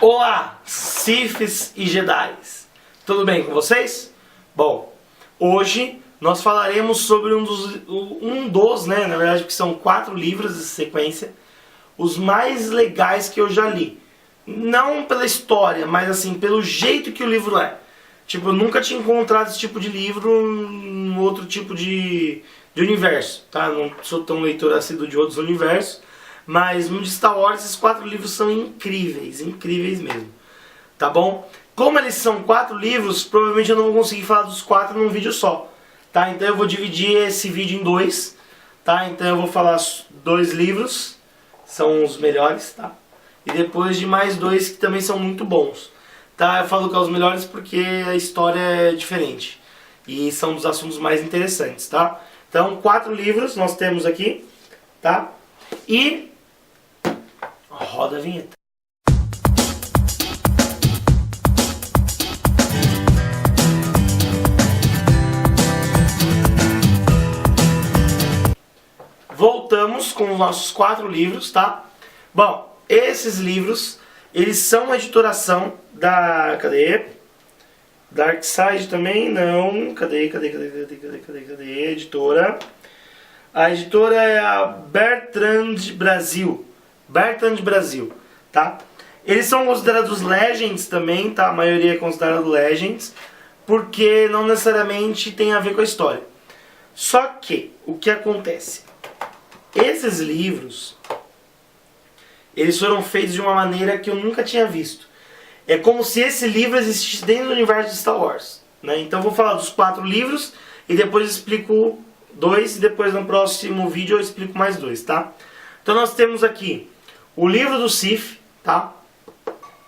Olá, Siths e Jedis, tudo bem com vocês? Bom, hoje nós falaremos sobre na verdade que são 4 livros de sequência, os mais legais que eu já li. Não pela história, mas assim, pelo jeito que o livro é. Tipo, eu nunca tinha encontrado esse tipo de livro em outro tipo de universo, tá? Não sou tão leitor assíduo de outros universos. Mas no de Star Wars, esses 4 livros são incríveis, incríveis mesmo. Tá bom? Como eles são 4 livros, provavelmente eu não vou conseguir falar dos 4 num vídeo só. Tá? Então eu vou dividir esse vídeo em 2. Tá? Então eu vou falar 2 livros, são os melhores, tá? E depois de mais 2 que também são muito bons. Tá? Eu falo que são os melhores porque a história é diferente. E são dos assuntos mais interessantes, tá? Então 4 livros nós temos aqui, tá? E roda a vinheta. Voltamos com os nossos 4 livros, tá? Bom, esses livros, eles são uma editoração da... Cadê? Darkside também? Não. Cadê? Editora. A editora é a Bertrand Brasil. Bertrand Brasil, tá? Eles são considerados Legends também, tá? A maioria é considerada Legends, porque não necessariamente tem a ver com a história. Só que, o que acontece? Esses livros, eles foram feitos de uma maneira que eu nunca tinha visto. É como se esse livro existisse dentro do universo de Star Wars, né? Então eu vou falar dos 4 livros e depois eu explico 2 e depois no próximo vídeo eu explico mais 2, tá? Então nós temos aqui o livro do Sith, tá?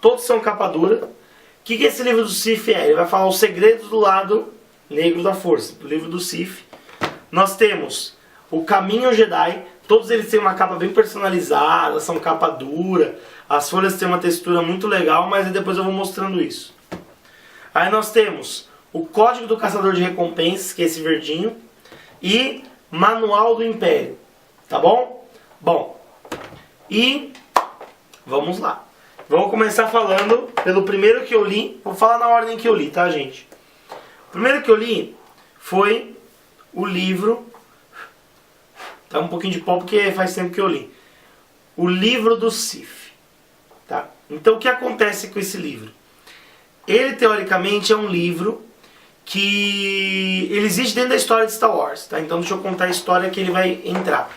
Todos são capa dura. O que esse livro do Sith é? Ele vai falar os segredos do lado negro da força, do livro do Sith. Nós temos o Caminho Jedi. Todos eles têm uma capa bem personalizada, são capa dura. As folhas têm uma textura muito legal, mas depois eu vou mostrando isso. Aí nós temos o Código do Caçador de Recompensas, que é esse verdinho. E Manual do Império, tá bom? Bom, e vamos lá. Vamos começar falando pelo primeiro que eu li. Vou falar na ordem que eu li, tá, gente? O primeiro que eu li foi o livro... Tá um pouquinho de pó porque faz tempo que eu li. O livro do Sith, tá? Então o que acontece com esse livro? Ele teoricamente é um livro que ele existe dentro da história de Star Wars, tá? Então deixa eu contar a história que ele vai entrar.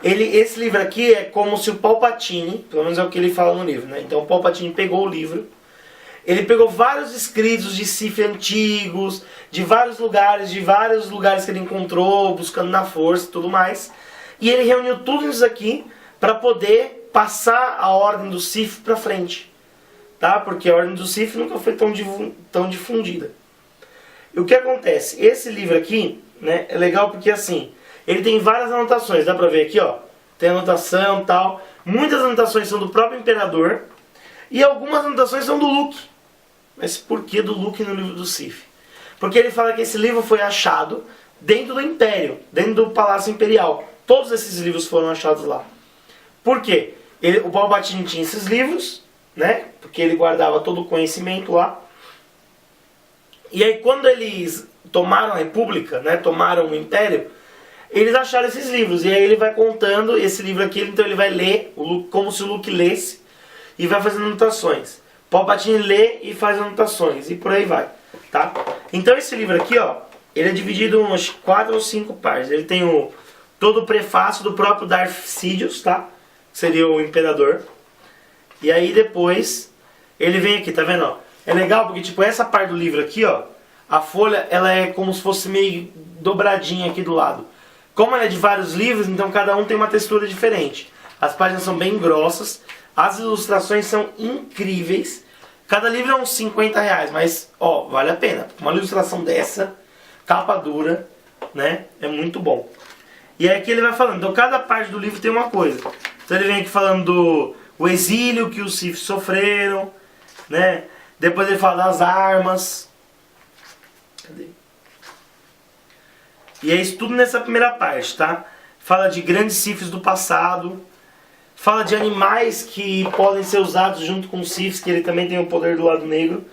Esse livro aqui é como se o Palpatine, pelo menos é o que ele fala no livro, né? Então o Palpatine pegou o livro, ele pegou vários escritos de Sith antigos, de vários lugares que ele encontrou, buscando na força e tudo mais, e ele reuniu tudo isso aqui para poder passar a ordem do Sith para frente, tá? Porque a ordem do Sith nunca foi tão difundida. E o que acontece? Esse livro aqui, né, é legal porque assim, ele tem várias anotações, dá pra ver aqui, ó. Tem anotação e tal. Muitas anotações são do próprio Imperador. E algumas anotações são do Luke. Mas por que do Luke no livro do Sith? Porque ele fala que esse livro foi achado dentro do Império, dentro do Palácio Imperial. Todos esses livros foram achados lá. Por quê? O Palpatine tinha esses livros, né? Porque ele guardava todo o conhecimento lá. E aí quando eles tomaram a República, né, tomaram o Império, eles acharam esses livros. E aí ele vai contando esse livro aqui, então ele vai ler, como se o Luke lesse, e vai fazendo anotações. Palpatine lê e faz anotações, e por aí vai, tá? Então esse livro aqui, ó, ele é dividido em umas 4 ou 5 partes. Ele tem todo o prefácio do próprio Darth Sidious, tá? Que seria o Imperador. E aí depois, ele vem aqui, tá vendo, ó? É legal porque, tipo, essa parte do livro aqui, ó, a folha, ela é como se fosse meio dobradinha aqui do lado. Como ela é de vários livros, então cada um tem uma textura diferente. As páginas são bem grossas, as ilustrações são incríveis. Cada livro é uns 50 reais, mas, ó, vale a pena. Uma ilustração dessa, capa dura, né, é muito bom. E aí aqui ele vai falando, então cada parte do livro tem uma coisa. Então ele vem aqui falando do exílio que os Sith sofreram, né. Depois ele fala das armas. Cadê? E é isso tudo nessa primeira parte, tá? Fala de grandes Siths do passado. Fala de animais que podem ser usados junto com os Siths, que ele também tem o poder do lado negro.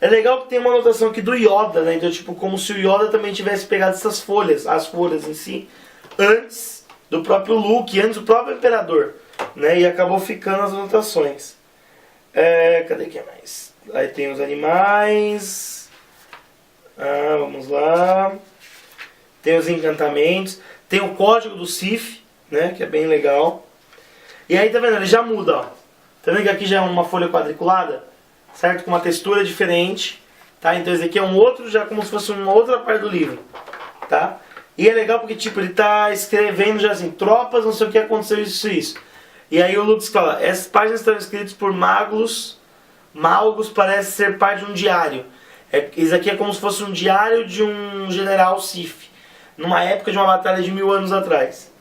É legal que tem uma anotação aqui do Yoda, né? Então, tipo, como se o Yoda também tivesse pegado essas folhas, as folhas em si, antes do próprio Luke, antes do próprio Imperador, né? E acabou ficando as anotações. Cadê que é mais? Aí tem os animais. Vamos lá. Tem os encantamentos. Tem o código do Sith, né? Que é bem legal. E aí, tá vendo? Ele já muda, ó. Tá vendo que aqui já é uma folha quadriculada? Certo? Com uma textura diferente. Tá? Então esse aqui é um outro, já como se fosse uma outra parte do livro. Tá? E é legal porque, tipo, ele tá escrevendo já assim, tropas, não sei o que aconteceu, isso. E aí o Lucas fala, essas páginas estão escritas por magos. Malgos parece ser parte de um diário. Isso aqui é como se fosse um diário de um general Sith. Numa época de uma batalha de 1000 anos atrás.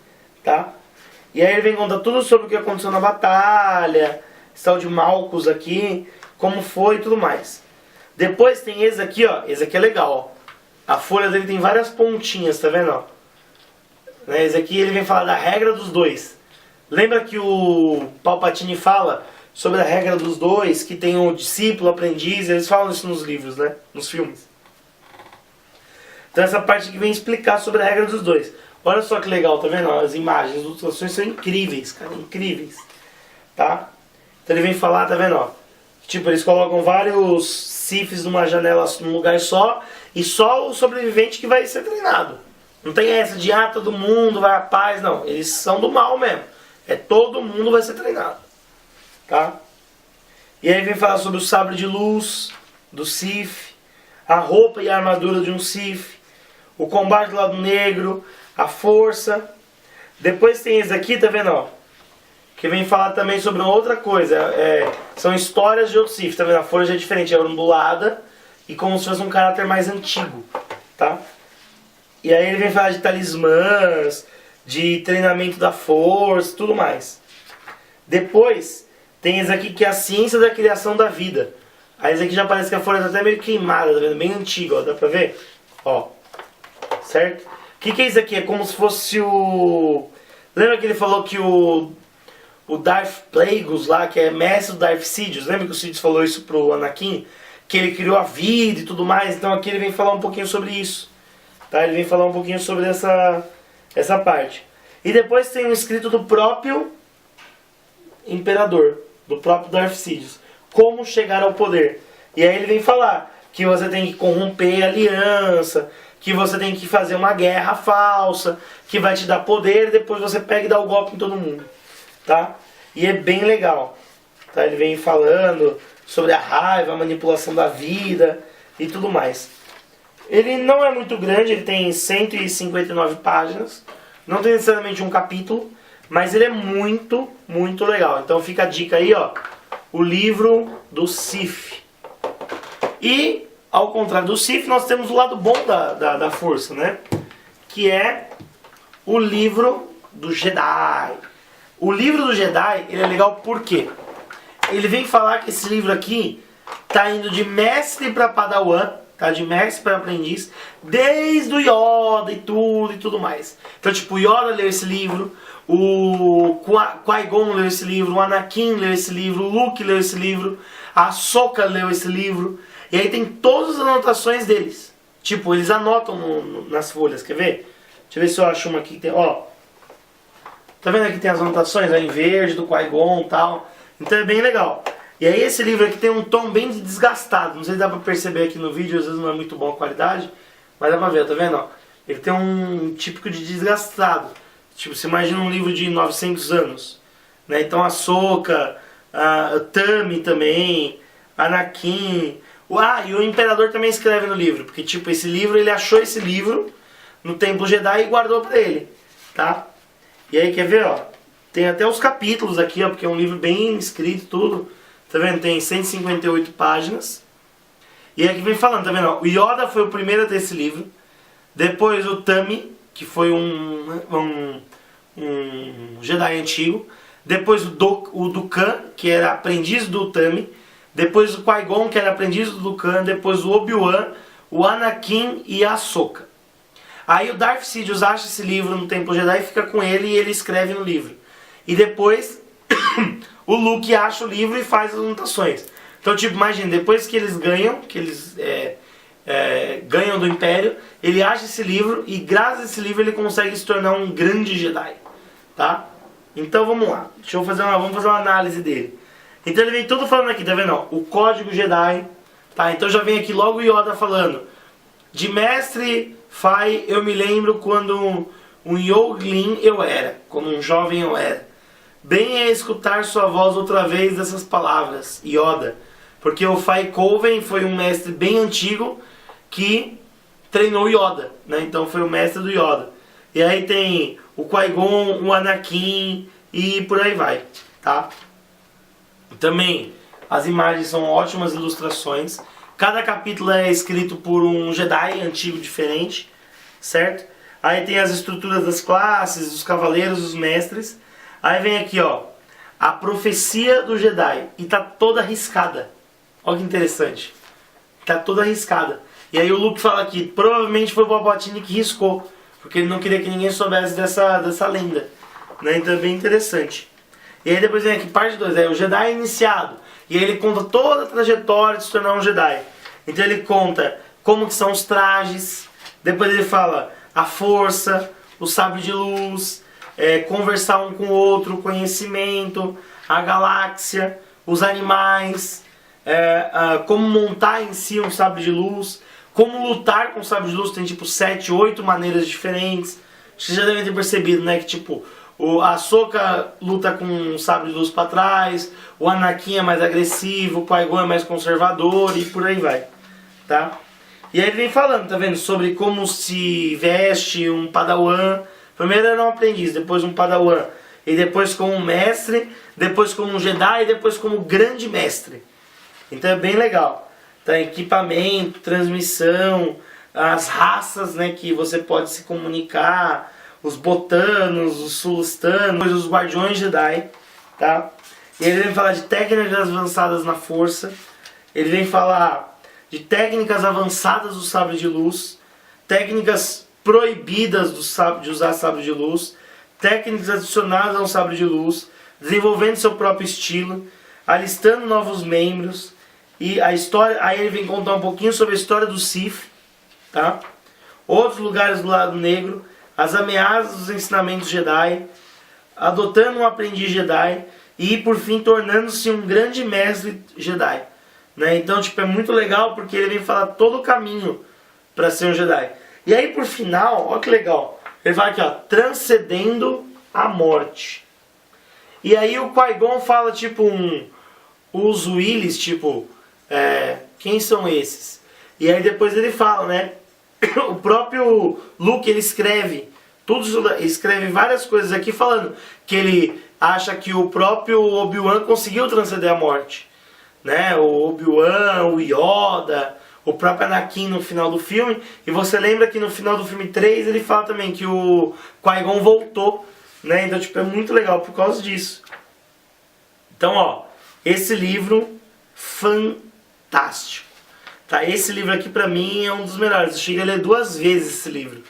Tá? E aí ele vem contar tudo sobre o que aconteceu na batalha, esse tal de Malcus aqui, como foi e tudo mais. Depois tem esse aqui, ó. Esse aqui é legal, ó. A folha dele tem várias pontinhas, tá vendo, ó? Esse aqui ele vem falar da regra dos dois. Lembra que o Palpatine fala sobre a regra dos dois, que tem o discípulo, o aprendiz, eles falam isso nos livros, né? Nos filmes. Então essa parte aqui vem explicar sobre a regra dos dois. Olha só que legal, tá vendo? As imagens, as ilustrações são incríveis, cara, incríveis. Tá? Então ele vem falar, tá vendo, ó? Tipo, eles colocam vários Siths numa janela, num lugar só, e só o sobrevivente que vai ser treinado. Não tem essa de, todo mundo vai à paz, não. Eles são do mal mesmo. Todo mundo vai ser treinado. Tá? E aí vem falar sobre o sabre de luz do Sith, a roupa e a armadura de um Sith, o combate do lado negro, a força. Depois tem esse aqui, tá vendo, ó? Que vem falar também sobre uma outra coisa. São histórias de outros Sith, tá vendo? A folha já é diferente, é ondulada e como se fosse um caráter mais antigo, tá? E aí ele vem falar de talismãs, de treinamento da força, tudo mais. Depois tem esse aqui que é a ciência da criação da vida. Aí esse aqui já parece que a folha tá até meio queimada, tá vendo? Bem antiga, ó, dá pra ver? Ó, certo? O que é isso aqui? É como se fosse o... Lembra que ele falou que o Darth Plagueis lá, que é mestre do Darth Sidious, lembra que o Sidious falou isso pro Anakin? Que ele criou a vida e tudo mais. Então aqui ele vem falar um pouquinho sobre isso. Tá? Ele vem falar um pouquinho sobre essa parte. E depois tem um escrito do próprio Imperador, do próprio Darth Sidious. Como chegar ao poder. E aí ele vem falar que você tem que corromper a aliança, que você tem que fazer uma guerra falsa, que vai te dar poder e depois você pega e dá o golpe em todo mundo. Tá? E é bem legal. Tá? Ele vem falando sobre a raiva, a manipulação da vida e tudo mais. Ele não é muito grande, ele tem 159 páginas. Não tem necessariamente um capítulo, mas ele é muito, muito legal. Então fica a dica aí, ó. O livro do Sith. E, ao contrário do Sith, nós temos o lado bom da força, né? Que é o livro do Jedi. O livro do Jedi, ele é legal por quê? Ele vem falar que esse livro aqui tá indo de mestre para Padawan, tá? De mestre para aprendiz, desde o Yoda e tudo mais. Então, tipo, o Yoda leu esse livro, o Qui-Gon leu esse livro, o Anakin leu esse livro, o Luke leu esse livro, a Ahsoka leu esse livro, e aí tem todas as anotações deles. Tipo, eles anotam nas folhas, quer ver? Deixa eu ver se eu acho uma aqui que tem, ó. Tá vendo aqui tem as anotações, em verde, do Qui-Gon e tal. Então é bem legal. E aí esse livro aqui tem um tom bem desgastado. Não sei se dá pra perceber aqui no vídeo, às vezes não é muito boa a qualidade. Mas dá pra ver, tá vendo? Ó? Ele tem um típico de desgastado. Tipo, você imagina um livro de 900 anos. Né? Então a Ahsoka, a Tami também, Anakin. E o Imperador também escreve no livro. Porque tipo, esse livro, ele achou esse livro no Templo Jedi e guardou pra ele. Tá? E aí, quer ver, ó? Tem até os capítulos aqui, ó, porque é um livro bem escrito, tudo. Tá vendo? Tem 158 páginas. E aqui vem falando, tá vendo? Ó? O Yoda foi o primeiro a ter esse livro. Depois o Tami, que foi um Jedi antigo. Depois o Dukan, que era aprendiz do Tami. Depois o Qui-Gon, que era aprendiz do Dukan. Depois o Obi-Wan, o Anakin e a Ahsoka. Aí o Darth Sidious acha esse livro no Templo Jedi e fica com ele e ele escreve no livro. E depois o Luke acha o livro e faz as anotações. Então, tipo, imagina, depois que eles ganham, ganham do Império, ele acha esse livro e graças a esse livro ele consegue se tornar um grande Jedi, tá? Então vamos lá, vamos fazer uma análise dele. Então ele vem todo falando aqui, tá vendo? Ó, o código Jedi, tá? Então já vem aqui logo o Yoda falando: de mestre Fai eu me lembro quando um Yoglin eu era, como um jovem eu era. Bem é escutar sua voz outra vez dessas palavras, Yoda, porque o Fai Coven foi um mestre bem antigo que treinou Yoda, né? Então foi o mestre do Yoda. E aí tem o Qui-Gon, o Anakin e por aí vai, tá? Também as imagens são ótimas ilustrações. Cada capítulo é escrito por um Jedi antigo diferente, certo? Aí tem as estruturas das classes, os cavaleiros, os mestres. Aí vem aqui, ó, a profecia do Jedi e tá toda riscada. Olha que interessante. Tá toda riscada. E aí o Luke fala aqui, provavelmente foi o Palpatine que riscou, porque ele não queria que ninguém soubesse dessa lenda, né? Então é bem interessante. E aí depois vem aqui parte 2, o Jedi iniciado. E aí ele conta toda a trajetória de se tornar um Jedi. Então ele conta como que são os trajes, depois ele fala a força, o sabre de luz, conversar um com o outro, o conhecimento, a galáxia, os animais, como montar em si um sabre de luz, como lutar com o sabre de luz. Tem tipo 7, 8 maneiras diferentes. Vocês já devem ter percebido, né, que tipo a Ahsoka luta com um sabre de luz para trás, o Anakin é mais agressivo, o Qui-Gon é mais conservador e por aí vai, tá? E aí ele vem falando, tá vendo, sobre como se veste um Padawan. Primeiro era um aprendiz, depois um Padawan, e depois como um mestre, depois como um Jedi e depois como grande mestre. Então é bem legal, tá? Equipamento, transmissão, as raças, né, que você pode se comunicar, os botanos, os sulustanos, os guardiões Jedi, tá? E ele vem falar de técnicas avançadas na força, ele vem falar de técnicas avançadas do sabre de luz, técnicas proibidas de usar sabre de luz, técnicas adicionadas ao sabre de luz, desenvolvendo seu próprio estilo, alistando novos membros, e a história, aí ele vem contar um pouquinho sobre a história do Sith, tá? Outros lugares do lado negro, as ameaças dos ensinamentos Jedi, adotando um aprendiz Jedi e por fim tornando-se um grande mestre Jedi, né? Então tipo, é muito legal porque ele vem falar todo o caminho para ser um Jedi. E aí por final, olha que legal, ele vai aqui, ó, transcendendo a morte. E aí o Qui-Gon fala tipo os Willys, tipo, quem são esses? E aí depois ele fala, né? O próprio Luke, ele escreve várias coisas aqui falando que ele acha que o próprio Obi-Wan conseguiu transcender a morte, né? O Obi-Wan, o Yoda, o próprio Anakin no final do filme. E você lembra que no final do filme 3 ele fala também que o Qui-Gon voltou, né? Então tipo, é muito legal por causa disso. Então ó, esse livro fantástico. Tá, esse livro aqui pra mim é um dos melhores. Eu cheguei a ler 2 vezes esse livro.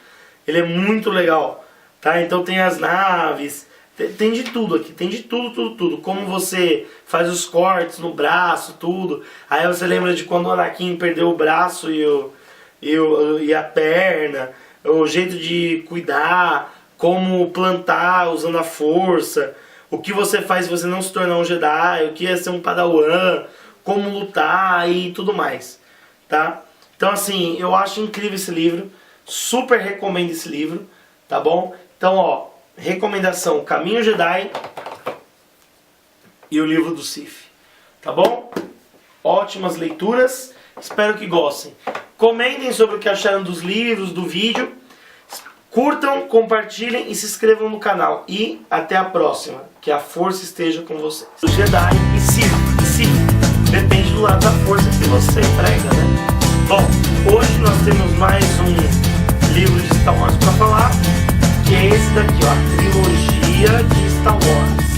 Ele é muito legal, tá? Então tem as naves, tem de tudo aqui, tem de tudo. Como você faz os cortes no braço, tudo. Aí você lembra de quando o Anakin perdeu o braço e a perna, o jeito de cuidar, como plantar usando a força, o que você faz se você não se tornar um Jedi, o que é ser um Padawan, como lutar e tudo mais. Tá? Então assim, eu acho incrível esse livro, super recomendo esse livro, tá bom? Então ó, recomendação, Caminho Jedi e o livro do Sith, tá bom? Ótimas leituras, espero que gostem. Comentem sobre o que acharam dos livros, do vídeo, curtam, compartilhem e se inscrevam no canal. E até a próxima, que a força esteja com vocês. Jedi e Sith, depende do lado da força que você prega, né? Bom, hoje nós temos mais um livro de Star Wars para falar, que é esse daqui, ó, a trilogia de Star Wars.